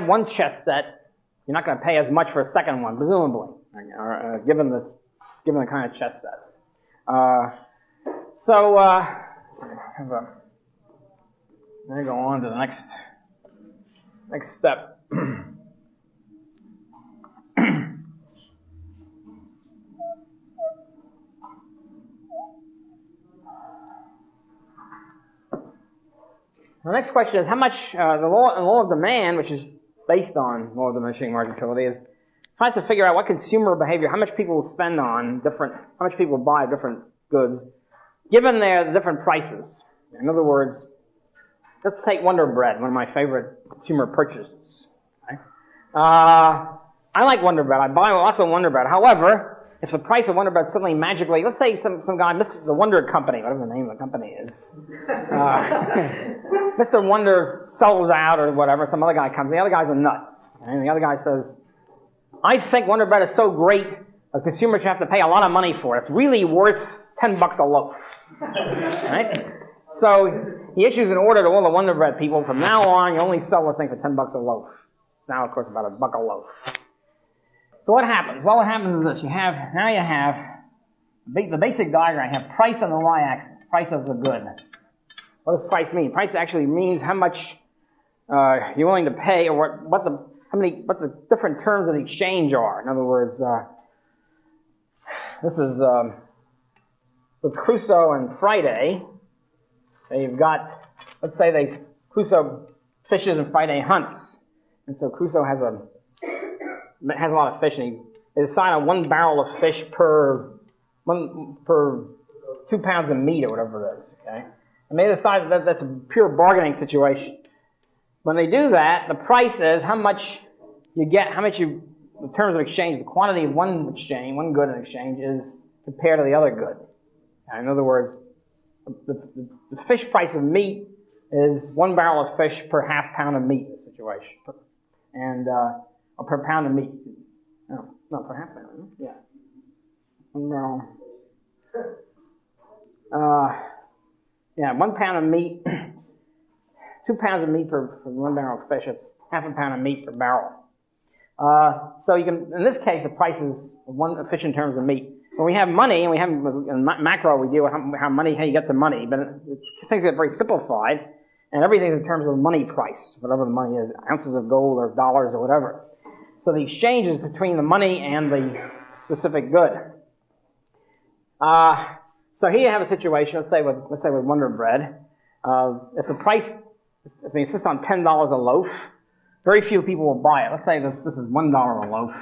one chess set, you're not going to pay as much for a second one, presumably, given the kind of chess set. Let me go on to the next step. The next question is how much the law of demand, which is based on law of diminishing marginal utility, tries to figure out what consumer behavior, how much people will spend on how much people will buy different goods, given their different prices. In other words, let's take Wonder Bread, one of my favorite consumer purchases. Okay? I like Wonder Bread. I buy lots of Wonder Bread. However, if the price of Wonder Bread suddenly magically, let's say some guy, the Wonder Company, whatever the name of the company is, Mr. Wonder sells out or whatever, some other guy comes, the other guy's a nut. And the other guy says, I think Wonder Bread is so great, a consumer should have to pay a lot of money for it. It's really worth $10 a loaf. Right? So he issues an order to all the Wonder Bread people, from now on, you only sell the thing for $10 a loaf. Now, of course, about $1 a loaf. So what happens? Well, what happens is this. You have the basic diagram. You have price on the y-axis. Price of the good. What does price mean? Price actually means how much you're willing to pay, or what the different terms of the exchange are. In other words, this is with Crusoe and Friday. They've got, let's say Crusoe fishes and Friday hunts, and so Crusoe has a lot of fish, and they decide on 1 barrel of fish per 2 pounds of meat or whatever it is. Okay, and they decide that that's a pure bargaining situation. When they do that, the price is how much you get, in terms of exchange, the quantity of one good in exchange is compared to the other good. In other words, the fish price of meat is 1 barrel of fish per half pound of meat in this situation, or per pound of meat. No, per half pound. Yeah. 1 barrel. 1 pound of meat. 2 pounds of meat per 1 barrel of fish. It's half a pound of meat per barrel. So you can, in this case, the price is one fish in terms of meat. When we have money, and we have in macro, we deal with how you get the money, but things get very simplified, and everything's in terms of money price, whatever the money is, ounces of gold or dollars or whatever. So the exchange is between the money and the specific good. So here you have a situation. Let's say with Wonder Bread, if they insist on $10 a loaf, very few people will buy it. Let's say this is $1 a loaf,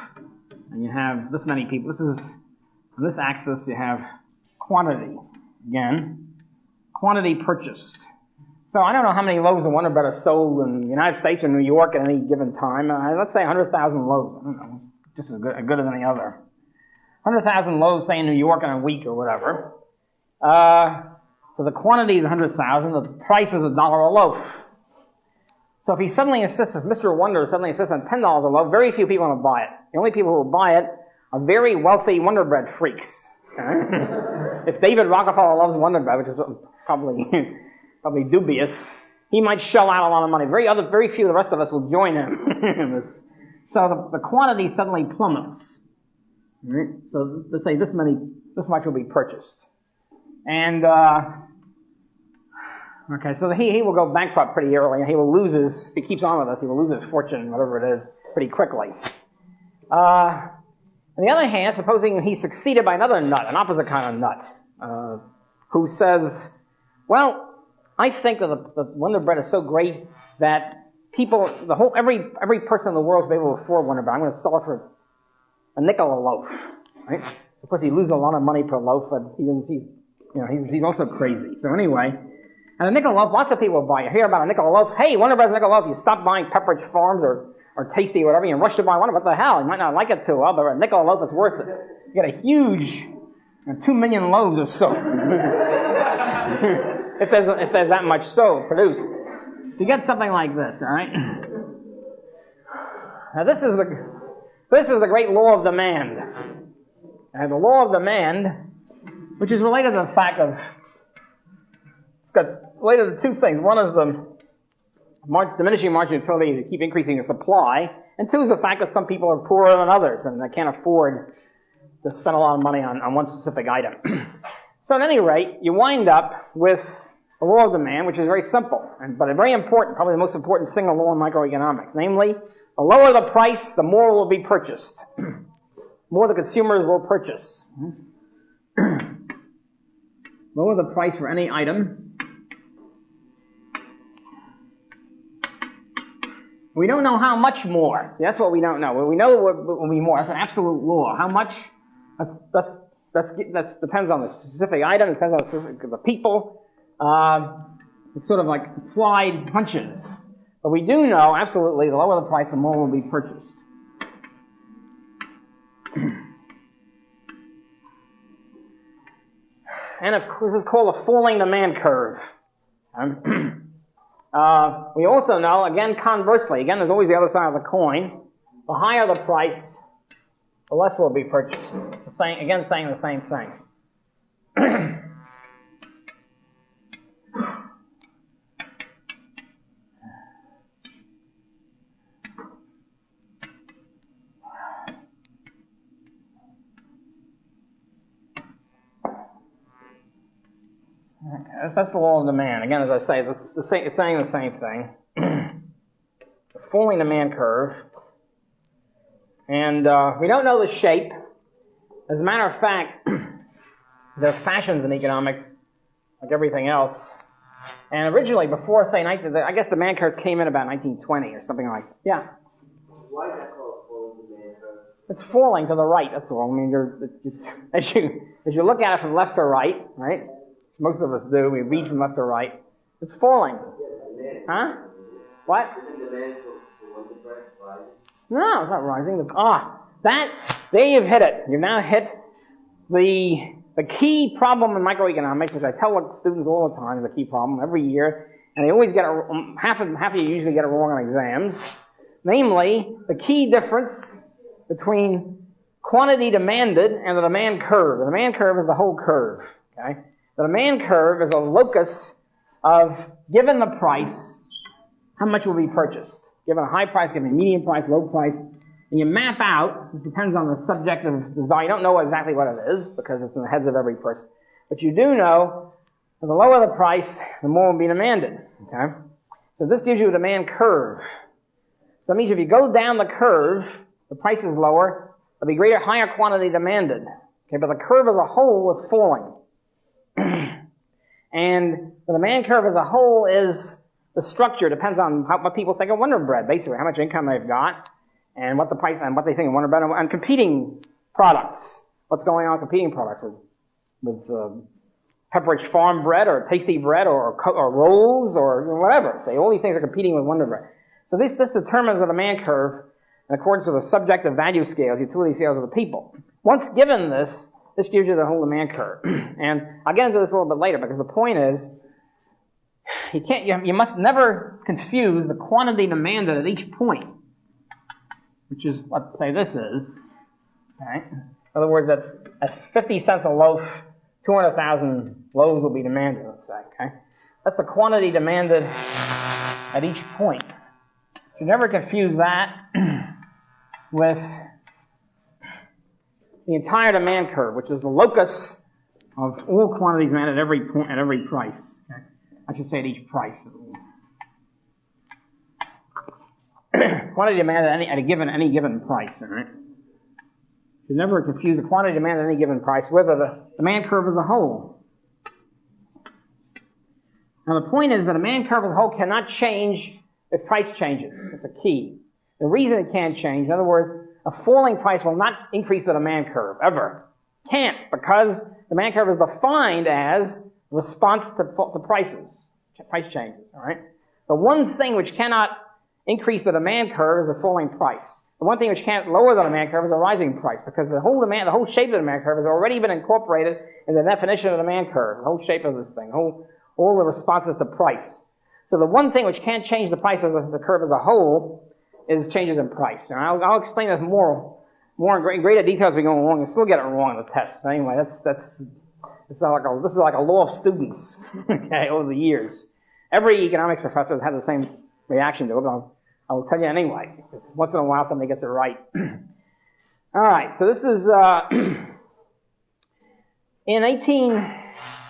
and you have this many people. On this axis, you have quantity. Again, quantity purchased. So I don't know how many loaves of Wonder Bread are sold in the United States or New York at any given time. Let's say 100,000 loaves. I don't know, just as good as any other. 100,000 loaves, say, in New York in a week or whatever. So the quantity is 100,000. The price is $1 a loaf. So if Mr. Wonder suddenly insists on $10 a loaf, very few people want to buy it. The only people who will buy it are very wealthy Wonder Bread freaks. Okay? If David Rockefeller loves Wonder Bread, which is probably dubious, he might shell out a lot of money. Very few of the rest of us will join him in this. So the quantity suddenly plummets. Right? So let's say this much will be purchased. And, okay, so he will go bankrupt pretty early, and if he keeps on with us, he will lose his fortune, whatever it is, pretty quickly. On the other hand, supposing he's succeeded by another nut, an opposite kind of nut, who says, well, I think that the Wonder Bread is so great that people, every person in the world should be able to afford Wonder Bread. I'm going to sell it for a nickel a loaf, right? Of course, he loses a lot of money per loaf, but he's also crazy. So anyway, and a nickel a loaf, lots of people buy. You hear about a nickel a loaf. Hey, Wonder Bread's a nickel a loaf. You stop buying Pepperidge Farms or Tasty or whatever, you rush to buy one. What the hell? You might not like it too well, but a nickel a loaf is worth it. You get a huge 2 million loaves of soap. if there's that much soap produced. You get something like this, all right? Now this is the great law of demand. And the law of demand, which is related to the fact of, it's got related to two things. One is the diminishing marginal utility to keep increasing the supply, and two is the fact that some people are poorer than others and they can't afford to spend a lot of money on one specific item. So at any rate, you wind up with a law of demand, which is very simple, but very important, probably the most important single law in microeconomics. Namely, the lower the price, the more will be purchased. More the consumers will purchase. Lower the price for any item. We don't know how much more. See, that's what we don't know. We know it will be more. That's an absolute law. How much? That depends on the specific item. It depends on the people. It's sort of like applied punches. But we do know, absolutely, the lower the price, the more will be purchased. And of course, this is called a falling demand curve. We also know, again, conversely, there's always the other side of the coin. The higher the price, the less will be purchased. Saying the same thing. That's the law of demand. Again, as I say, it's saying the same thing. The falling demand curve. And we don't know the shape. As a matter of fact, there are fashions in economics, like everything else. And originally, before, say, I guess the demand curve came in about 1920 or something like that. Yeah? Why is that called falling demand curve? It's falling to the right, that's all. I mean, as you look at it from left to right, right? Most of us do. We read from left to right. It's falling. Huh? What? No, it's not rising. There you've hit it. You've now hit the key problem in microeconomics, which I tell students all the time is a key problem every year, and they always get half of you usually get it wrong on exams. Namely, the key difference between quantity demanded and the demand curve. The demand curve is the whole curve. Okay. The demand curve is a locus of, given the price, how much will be purchased. Given a high price, given a medium price, low price, and you map out, it depends on the subjective desire. You don't know exactly what it is, because it's in the heads of every person. But you do know that the lower the price, the more will be demanded. Okay? So this gives you a demand curve. So that means if you go down the curve, the price is lower, there'll be higher quantity demanded. Okay, but the curve as a whole is falling. And the demand curve as a whole is the structure. Depends on what people think of Wonder Bread, basically, how much income they've got, and what the price and what they think of Wonder Bread, and competing products. What's going on with competing products with Pepperidge Farm bread or Tasty bread or rolls or whatever. All these things are competing with Wonder Bread. So this determines the demand curve in accordance with the subjective value scales, utility scales of the people. Once given this gives you the whole demand curve. And I'll get into this a little bit later, because the point is, you must never confuse the quantity demanded at each point, which is what, say, this is. Okay? In other words, at 50 cents a loaf, 200,000 loaves will be demanded, let's say. Okay? That's the quantity demanded at each point. You never confuse that with the entire demand curve, which is the locus of all quantities demanded at every point, at every price. Okay? I should say at each price. Quantity demanded at any given price. All right? should never confuse the quantity demanded at any given price with the demand curve as a whole. Now the point is that a demand curve as a whole cannot change if price changes. That's a key. The reason it can't change, in other words, a falling price will not increase the demand curve, ever. Can't, because the demand curve is defined as response to prices, price changes, all right? The one thing which cannot increase the demand curve is a falling price. The one thing which can't lower the demand curve is a rising price, because the whole shape of the demand curve has already been incorporated in the definition of the demand curve, the whole shape of this thing, all the responses to price. So the one thing which can't change the price of the curve as a whole is changes in price. And I'll explain this more in greater detail as we go along. You'll still get it wrong on the test. But anyway, this is like a law of students, okay, over the years. Every economics professor has had the same reaction to it, but I will tell you anyway. Because once in a while somebody gets it right. All right, so this is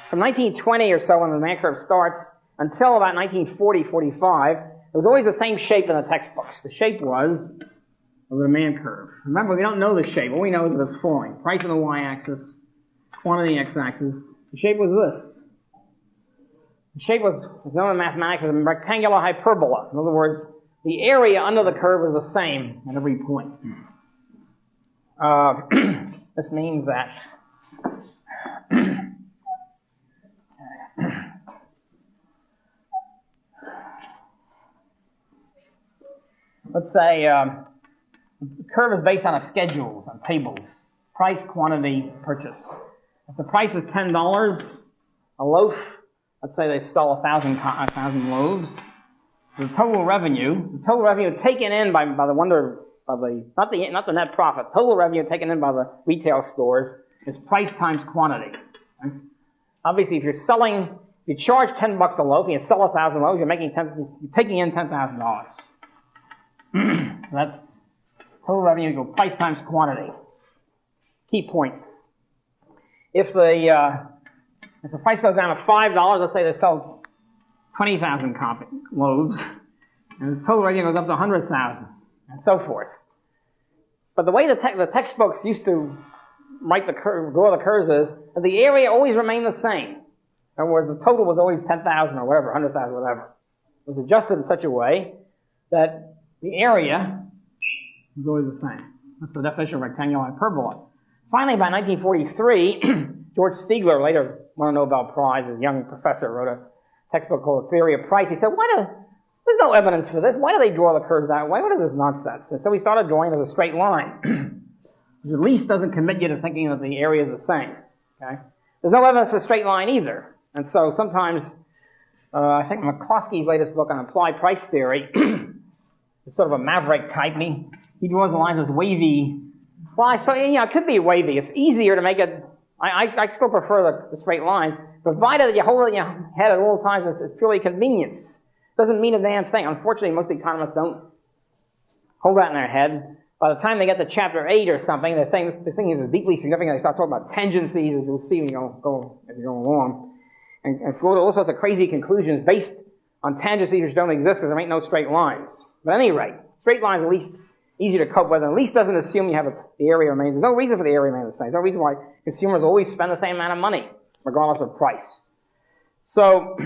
from 1920 or so when the demand curve starts until about 1940-45, it was always the same shape in the textbooks. The shape was of the demand curve. Remember, we don't know the shape. All we know is that it's falling. Price on the y-axis, quantity on the x-axis. The shape was this. The shape was known in mathematics as a rectangular hyperbola. In other words, the area under the curve was the same at every point. This means that let's say the curve is based on schedules, on tables. Price, quantity, purchase. If the price is $10 a loaf, let's say they sell 1,000 loaves, the total revenue taken in by the not the net profit, total revenue taken in by the retail stores is price times quantity. Okay? Obviously, if you charge $10 a loaf and you sell 1,000 loaves, you're taking in $10,000. That's total revenue equals price times quantity. Key point. If the price goes down to $5, let's say they sell 20,000 loaves, and the total revenue goes up to 100,000, and so forth. But the way the textbooks used to draw the curves is that the area always remained the same. In other words, the total was always 10,000 or whatever, 100,000, whatever. It was adjusted in such a way that the area was always the same. That's the definition of rectangular hyperbola. Finally, by 1943, George Stigler, later won a Nobel Prize, a young professor, wrote a textbook called The Theory of Price. He said, there's no evidence for this. Why do they draw the curves that way? What is this nonsense? And so he started drawing it as a straight line. Which at least doesn't commit you to thinking that the area is the same. Okay? There's no evidence for a straight line either. And so sometimes, I think McCloskey's latest book on applied price theory is sort of a maverick type. He draws the lines as wavy. Well, it could be wavy. It's easier to make it. I still prefer the straight line, provided that you hold it in your head at all times. It's purely convenience. Doesn't mean a damn thing. Unfortunately, most economists don't hold that in their head. By the time they get to chapter 8 or something, they're saying the thing is deeply significant. They start talking about tangencies, as you'll see when you go along, and go to all sorts of crazy conclusions based on tangencies which don't exist because there ain't no straight lines. But at any rate, straight lines are at least easier to cope with, and at least doesn't assume you have the area remains. There's no reason for the area remains the same. There's no reason why consumers always spend the same amount of money, regardless of price. So,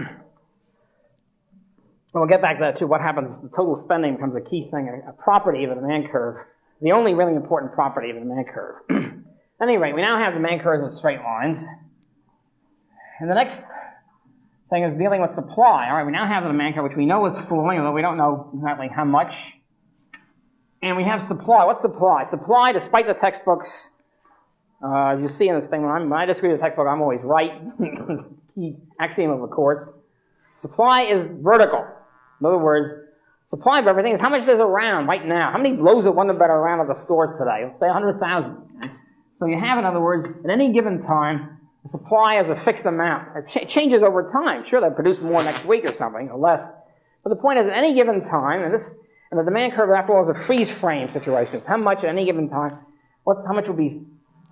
we'll get back to that too. What happens? The total spending becomes a key thing, a property of the demand curve, the only really important property of the demand curve. At any rate, we now have demand curves with straight lines. And the next thing is dealing with supply. All right, we now have the demand curve, which we know is falling, although we don't know exactly how much. And we have supply. What's supply? Supply, despite the textbooks, as you see in this thing, when I disagree with the textbook, I'm always right. Key axiom of the course. Supply is vertical. In other words, supply of everything is how much there's around right now. How many loaves of Wonder Bread are around at the stores today? Let's say 100,000. Okay? So you have, in other words, at any given time, the supply is a fixed amount. It changes over time. Sure, they produce more next week or something, or less. But the point is, at any given time, and the demand curve, after all, is a freeze frame situation. It's how much at any given time, how much will be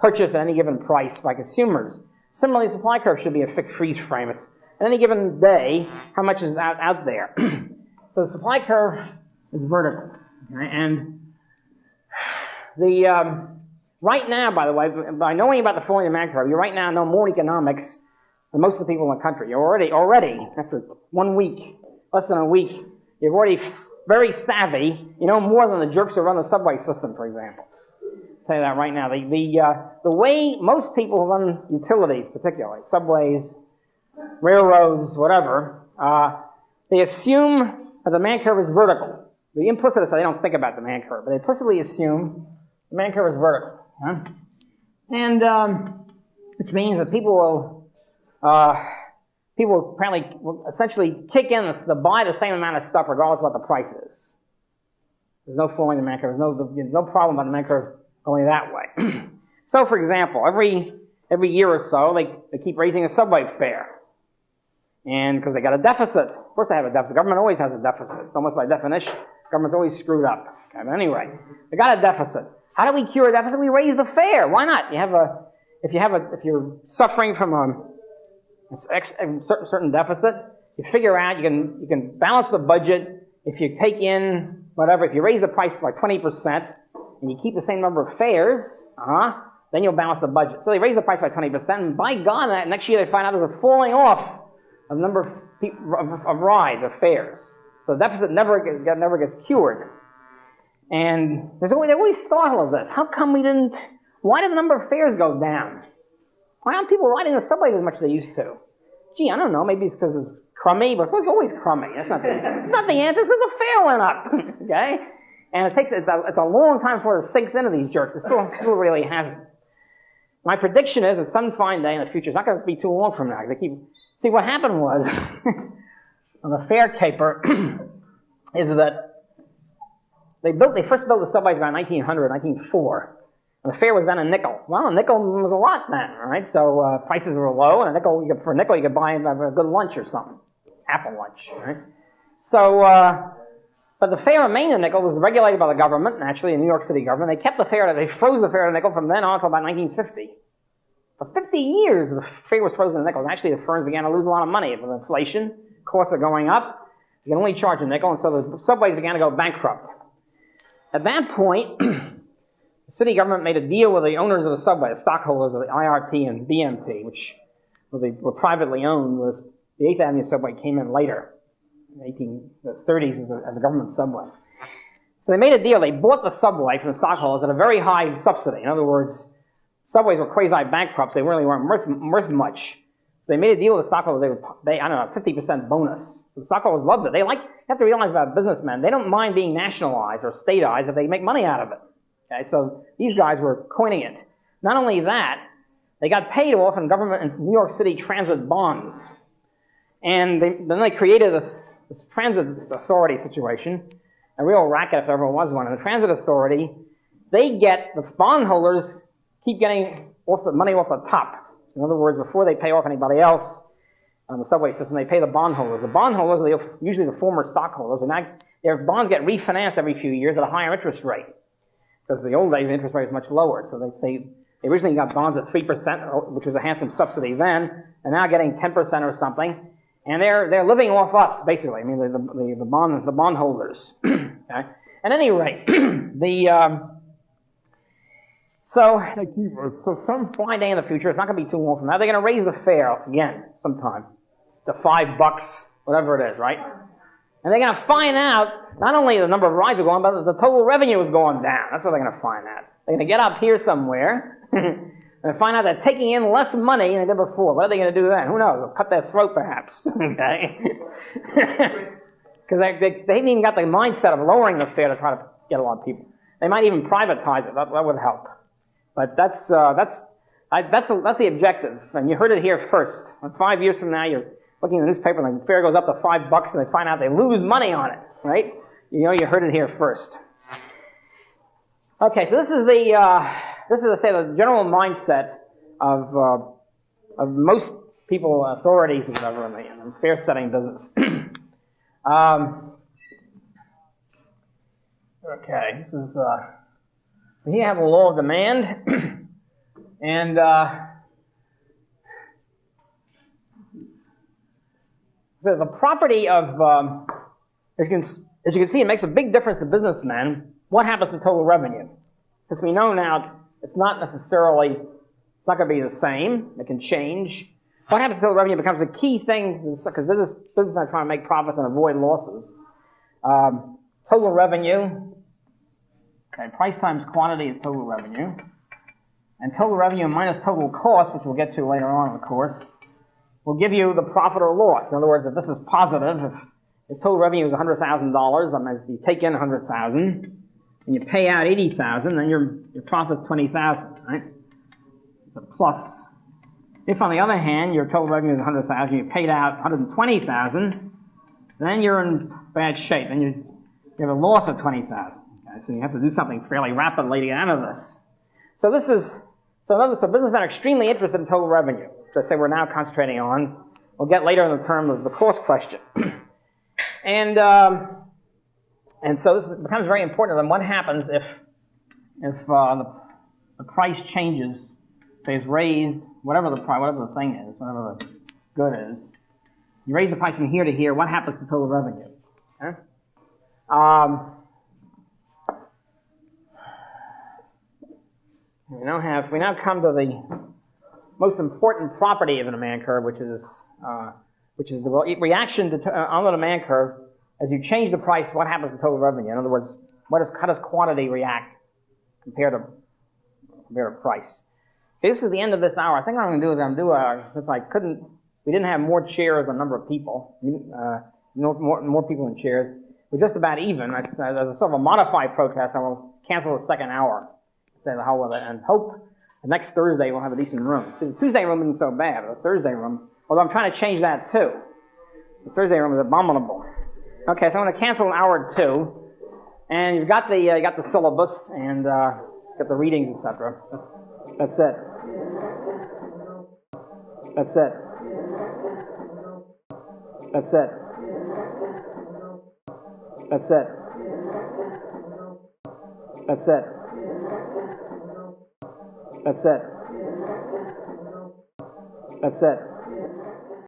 purchased at any given price by consumers. Similarly, the supply curve should be a fixed freeze frame. It's, at any given day, how much is out there. So the supply curve is vertical. Okay? And the Right now, by the way, by knowing about the falling demand curve, you right now know more economics than most of the people in the country. You're already, after 1 week, less than a week, you're already very savvy. You know more than the jerks who run the subway system, for example. I'll tell you that right now. The way most people run utilities, particularly, subways, railroads, whatever, they assume that the demand curve is vertical. The implicit is that they don't think about the demand curve, but they implicitly assume the demand curve is vertical. Huh? And which means that people apparently will essentially kick in to buy the same amount of stuff regardless of what the price is. There's no falling demand curve. There's no problem about the demand curve going that way. So, for example, every year or so, they keep raising the subway fare. And because they got a deficit. Of course they have a deficit. Government always has a deficit. It's almost by definition. Government's always screwed up. Okay, but anyway, they got a deficit. How do we cure a deficit? We raise the fare. Why not? If you're suffering from a certain deficit, you figure out you can balance the budget if you take in whatever. If you raise the price by 20% and you keep the same number of fares, then you'll balance the budget. So they raise the price by 20%, and by God, next year they find out there's a falling off of the number of rides, of fares. So the deficit never gets cured. And they always startle of this. How come why did the number of fares go down? Why aren't people riding the subways as much as they used to? Gee, I don't know, maybe it's because it's crummy, but it's always crummy. It's not the answer, it's because the fare went up. Okay? And it's a long time before it sinks into these jerks. It still really hasn't. My prediction is that some fine day in the future, it's not going to be too long from now. See, what happened was, on the fare caper, is that they first built the subways around 1900, 1904, and the fare was then a nickel. Well, a nickel was a lot then, right? So prices were low, and for a nickel you could buy a good lunch or something, apple lunch, right? So, but the fare remained a nickel. It was regulated by the government, naturally, the New York City government. They kept the fare. They froze the fare at a nickel from then on until about 1950. For 50 years, the fare was frozen at a nickel. And actually, the firms began to lose a lot of money with inflation. Costs are going up. You can only charge a nickel, and so the subways began to go bankrupt. At that point, the city government made a deal with the owners of the subway, the stockholders of the IRT and BMT, which were privately owned. The 8th Avenue subway came in later, in the 30s as a government subway. So they made a deal. They bought the subway from the stockholders at a very high subsidy. In other words, subways were quasi-bankrupt. They really weren't worth much. So they made a deal with the stockholders. They 50% bonus. So the stockholders loved it. You have to realize about businessmen, they don't mind being nationalized or statized if they make money out of it. Okay, so these guys were coining it. Not only that, they got paid off in government and New York City transit bonds. And then they created this transit authority situation, a real racket if there ever was one. And the transit authority, the bondholders keep getting money off the top. In other words, before they pay off anybody else on the subway system, they pay the bondholders. The bondholders are usually the former stockholders, and their bonds get refinanced every few years at a higher interest rate. Because in the old days, the interest rate was much lower. So they originally got bonds at 3%, which was a handsome subsidy then, and now getting 10% or something. And they're living off us, basically. I mean, the bondholders. Okay? At any rate, so some fine day in the future, it's not going to be too long from now, they're going to raise the fare again sometime to $5, whatever it is, right? And they're going to find out not only the number of rides are going, but the total revenue is going down. That's what they're going to find out. They're going to get up here somewhere and find out they're taking in less money than they did before. What are they going to do then? Who knows? They'll cut their throat, perhaps. Okay? Because they haven't even got the mindset of lowering the fare to try to get a lot of people. They might even privatize it. That would help. But that's the objective. And you heard it here first. 5 years from now, you're looking in the newspaper and the fare goes up to $5 and they find out they lose money on it, right? You heard it here first. Okay, so this is the general mindset of most people, authorities, or whatever, in the fare setting business. Okay, this is here you have a law of demand, and the property of, as you can see, it makes a big difference to businessmen. What happens to total revenue? Because we know now It's not necessarily, it's not going to be the same. It can change. What happens to total revenue becomes a key thing, because businessmen are trying to make profits and avoid losses. Total revenue, okay, price times quantity is total revenue. And total revenue minus total cost, which we'll get to later on in the course, will give you the profit or loss. In other words, if this is positive, if total revenue is $100,000, that means you take in $100,000 and you pay out $80,000, then your profit is $20,000, right? It's a plus. If, on the other hand, your total revenue is $100,000, you paid out $120,000, then you're in bad shape, and you have a loss of $20,000. Okay? So you have to do something fairly rapidly to get out of this. So businessmen are extremely interested in total revenue, which I say we're now concentrating on. We'll get later in the term of the cost question. And so this becomes very important. And what happens if the price changes, say it's raised, whatever the thing is, whatever the good is, you raise the price from here to here, what happens to total revenue? Okay? We now come to the most important property of the demand curve, which is the reaction on the demand curve. As you change the price, what happens to total revenue? In other words, how does quantity react compared to price? Okay, this is the end of this hour. I think what I'm going to do is since we didn't have more chairs than number of people, more people in chairs. We're just about even. As a sort of a modified protest, I will cancel the second hour. Say the hell with it, and hope next Thursday we'll have a decent room. See, the Tuesday room isn't so bad, but the Thursday room, although I'm trying to change that too. The Thursday room is abominable. Okay, so I'm going to cancel an hour or two, and you got the syllabus and got the readings, etc. That's it. That's it. That's it. That's it. That's it. That's it. That's it.